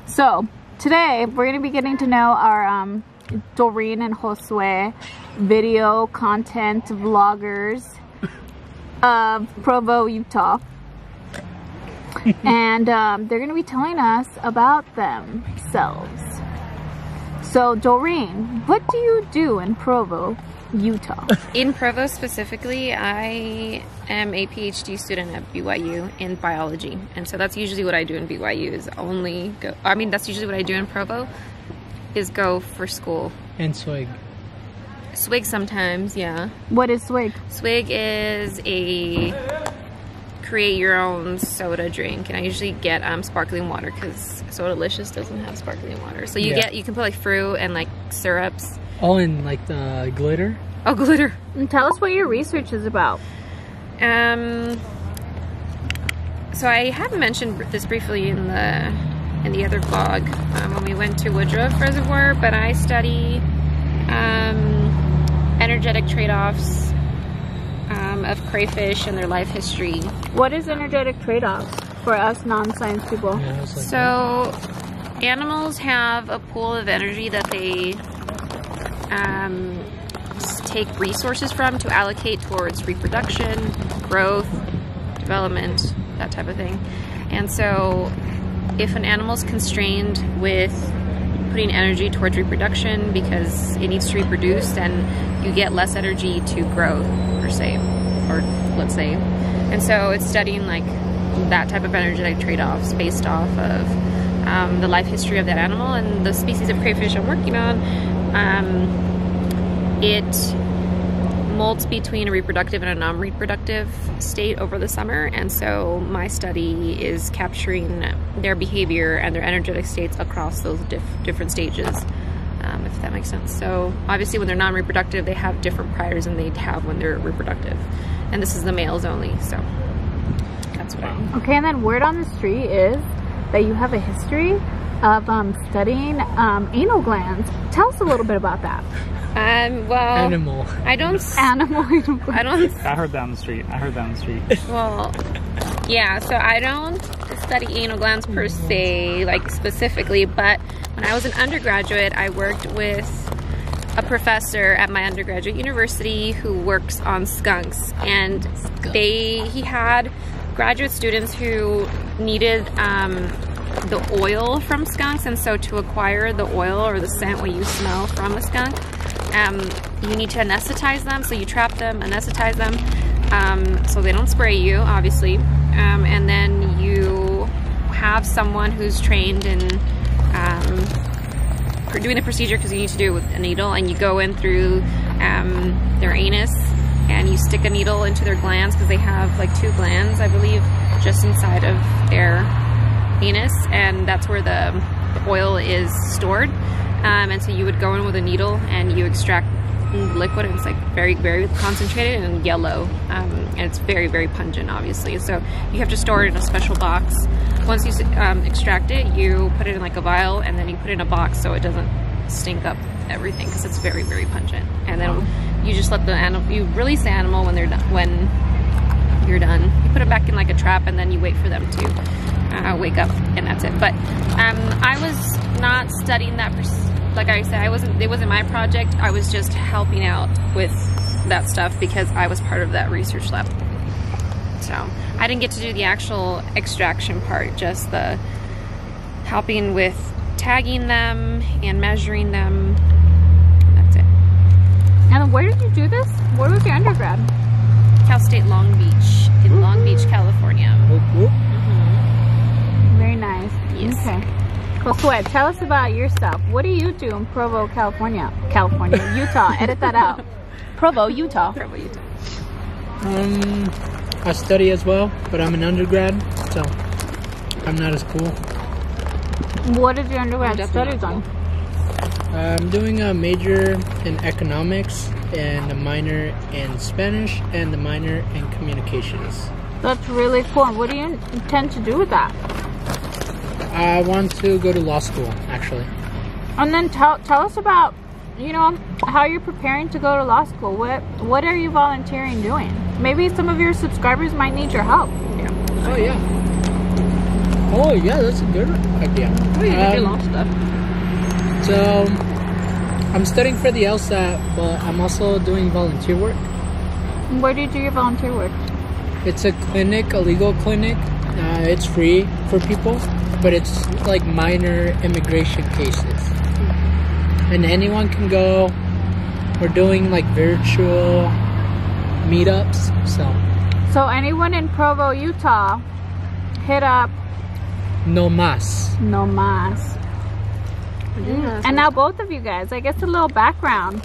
So today we're going to be getting to know our Doreen and Josue, video content vloggers of Provo, Utah. And they're going to be telling us about themselves. So Doreen, what do you do in Provo, Utah? In Provo specifically, I am a PhD student at BYU in biology, and so that's usually what I do in BYU is only go. I mean, that's usually what I do in Provo is go for school. And swig. Swig sometimes, yeah. What is swig? Swig is a create your own soda drink, and I usually get sparkling water because Sodalicious doesn't have sparkling water. So you you can put like fruit and like syrups. All in like the glitter? Oh, glitter. And tell us what your research is about. So I have mentioned this briefly in the other vlog when we went to Woodruff Reservoir, but I study energetic trade-offs of crayfish and their life history. What is energetic trade-offs for us non-science people? Yeah, so animals have a pool of energy that they take resources from to allocate towards reproduction, growth, development, that type of thing. And so if an animal's constrained with putting energy towards reproduction because it needs to reproduce, then you get less energy to grow, per se, or let's say. And so it's studying like that type of energetic trade-offs based off of the life history of that animal and the species of crayfish I'm working on. It molts between a reproductive and a non-reproductive state over the summer, and so my study is capturing their behavior and their energetic states across those different stages, if that makes sense. So obviously when they're non-reproductive, they have different priors than they'd have when they're reproductive, and this is the males only, so that's what I... Okay, and then word on the street is that you have a history of studying anal glands. Tell us a little bit about that. Well, animal. I don't. Animal. I don't. I heard that on the street. Well, yeah. So I don't study anal glands per se, like specifically. But when I was an undergraduate, I worked with a professor at my undergraduate university who works on skunks, and he had graduate students who needed the oil from skunks, and so to acquire the oil or the scent what you smell from a skunk, you need to anesthetize them. So you trap them, anesthetize them, so they don't spray you, obviously, and then you have someone who's trained in doing the procedure, because you need to do it with a needle, and you go in through their anus and you stick a needle into their glands, because they have like 2 glands, I believe, just inside of their anus, and that's where the oil is stored. And so you would go in with a needle and you extract liquid, and it's like very, very concentrated and yellow, and it's very, very pungent, obviously. So you have to store it in a special box. Once you extract it, you put it in like a vial, and then you put it in a box so it doesn't stink up everything, because it's very, very pungent. And then you just let the animal, you release the animal when they're done, when you're done. You put it back in like a trap, and then you wait for them to wake up, and that's it. But I was not studying that, like I said, it wasn't my project. I was just helping out with that stuff because I was part of that research lab. So I didn't get to do the actual extraction part, just the helping with tagging them and measuring them. That's it. And where did you do this? Where was your undergrad? Cal State Long Beach, in Long Beach, California. Very nice. Yes. Okay. Josue, tell us about yourself. What do you do in Provo, California? Utah. Edit that out. Provo, Utah. Provo, Utah. I study as well, but I'm an undergrad, so I'm not as cool. What is your undergrad studies on? I'm doing a major in economics and a minor in Spanish and a minor in communications. That's really cool. What do you intend to do with that? I want to go to law school, actually. And then tell us about, you know, how you're preparing to go to law school. What are you volunteering doing? Maybe some of your subscribers might need your help. Yeah. Oh yeah. Oh yeah, that's a good idea. Oh, you can do long stuff. So I'm studying for the LSAT, but I'm also doing volunteer work. Where do you do your volunteer work? It's a clinic, a legal clinic. It's free for people, but it's like minor immigration cases. And anyone can go. We're doing like virtual meetups, So anyone in Provo, Utah, hit up No Mas. No Mas. And now both of you guys, I guess a little background.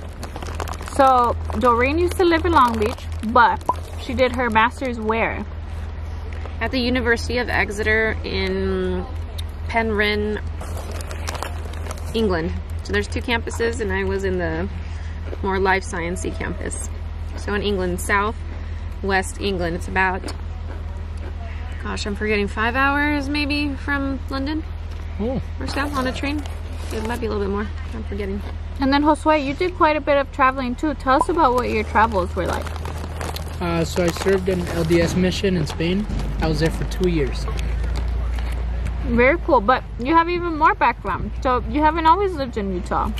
So Doreen used to live in Long Beach, but she did her master's where? At the University of Exeter in Penryn, England. So there's 2 campuses, and I was in the more life sciencey campus. So in England, South West England. It's about, gosh, I'm forgetting, 5 hours maybe from London or so on a train. It might be a little bit more. I'm forgetting. And then Josue, you did quite a bit of traveling too. Tell us about what your travels were like. So I served an LDS mission in Spain. I was there for 2 years. Very cool, but you have even more background. So you haven't always lived in Utah.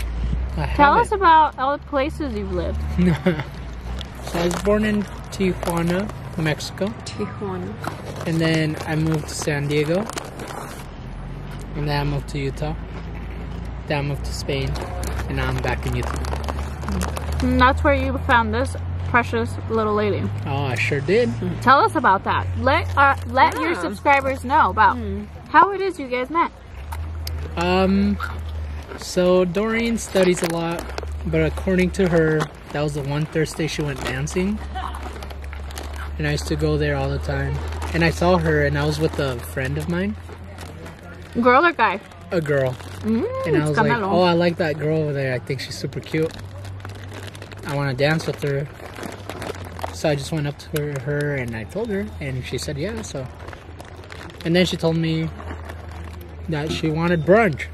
Tell us about all the places you've lived. So I was born in Tijuana, Mexico. Tijuana. And then I moved to San Diego. And then I moved to Utah. Then I moved to Spain. And now I'm back in Utah. And that's where you found this precious little lady. Oh, I sure did. Tell us about that. Let your subscribers know about how it is you guys met. So Doreen studies a lot, but according to her, that was the one Thursday she went dancing. And I used to go there all the time. And I saw her, and I was with a friend of mine. Girl or guy? A girl. And I was like, oh, I like that girl over there. I think she's super cute. I want to dance with her. So I just went up to her and I told her, and she said yeah. So, and then she told me that she wanted brunch.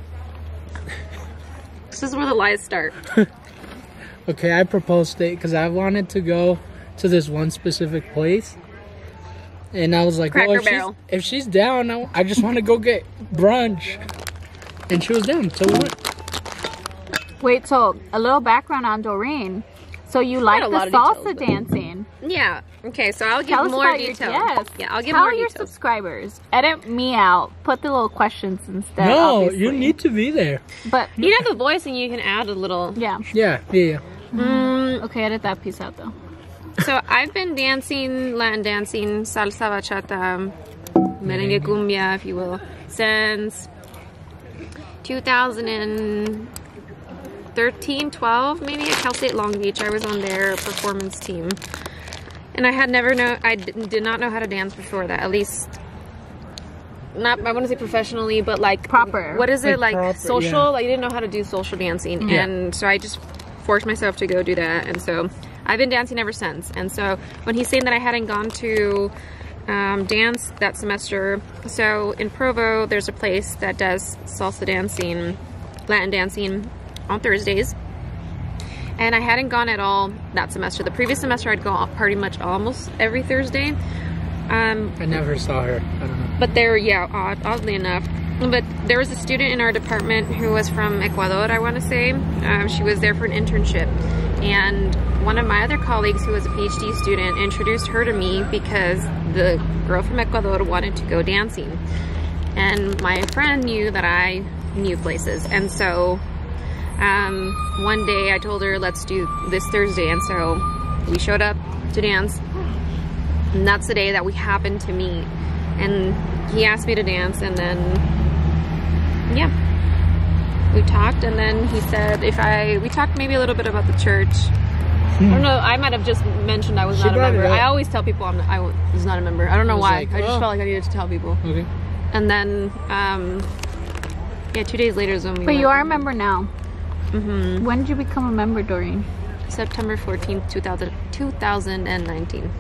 This is where the lies start. Okay, I proposed it because I wanted to go to this one specific place, and I was like, Cracker oh, Barrel. if she's down, I just want to go get brunch. And she was down, so we went. Wait, so a little background on Doreen. So you like the salsa dancing? Yeah. Okay, so I'll give Tell us more about details. Yes. Yeah, I'll give Tell more your details. subscribers. Edit me out. Put the little questions instead. No, obviously. you need to be there. But You have the voice, and you can add a little. yeah. Yeah. Okay, edit that piece out though. So I've been dancing, Latin dancing, salsa, bachata, merengue, cumbia, if you will, since 2013, 12 maybe at Cal State Long Beach. I was on their performance team, and I did not know how to dance before that. At least, not, I wouldn't say professionally, but like Proper. What is it, Like like proper, social? yeah. Like, I didn't know how to do social dancing, Yeah. and so I just forced myself to go do that. And so I've been dancing ever since. And so when he's saying that I hadn't gone to dance that semester, so in Provo there's a place that does salsa dancing, Latin dancing on Thursdays, and I hadn't gone at all that semester. The previous semester I'd go pretty much almost every Thursday. I never saw her. I don't know. But there, yeah, oddly enough. But there was a student in our department who was from Ecuador, I want to say. She was there for an internship. And one of my other colleagues who was a PhD student introduced her to me because the girl from Ecuador wanted to go dancing. And my friend knew that I knew places. And so one day I told her, let's do this Thursday. And so we showed up to dance. And that's the day that we happened to meet. And he asked me to dance, and then, yeah, we talked, and then he said we talked maybe a little bit about the church. I don't know, I might have just mentioned I was not a member. I always tell people I was not a member. I don't know why. Like, I just felt like I needed to tell people. Okay. And then, yeah, 2 days later is when we But went. you are a member now. When did you become a member, Doreen? September 14th, 2019.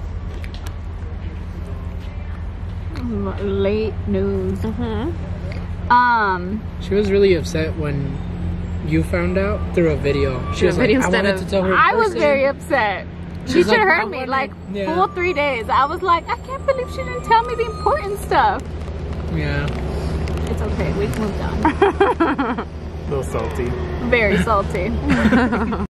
Late news. She was really upset when you found out through a video. She was like, I wanted to tell her. I was very upset. She She's should have like, heard I me wanted- like yeah. full 3 days. I was like, I can't believe she didn't tell me the important stuff. Yeah. It's okay. We've moved on. A little salty. Very salty.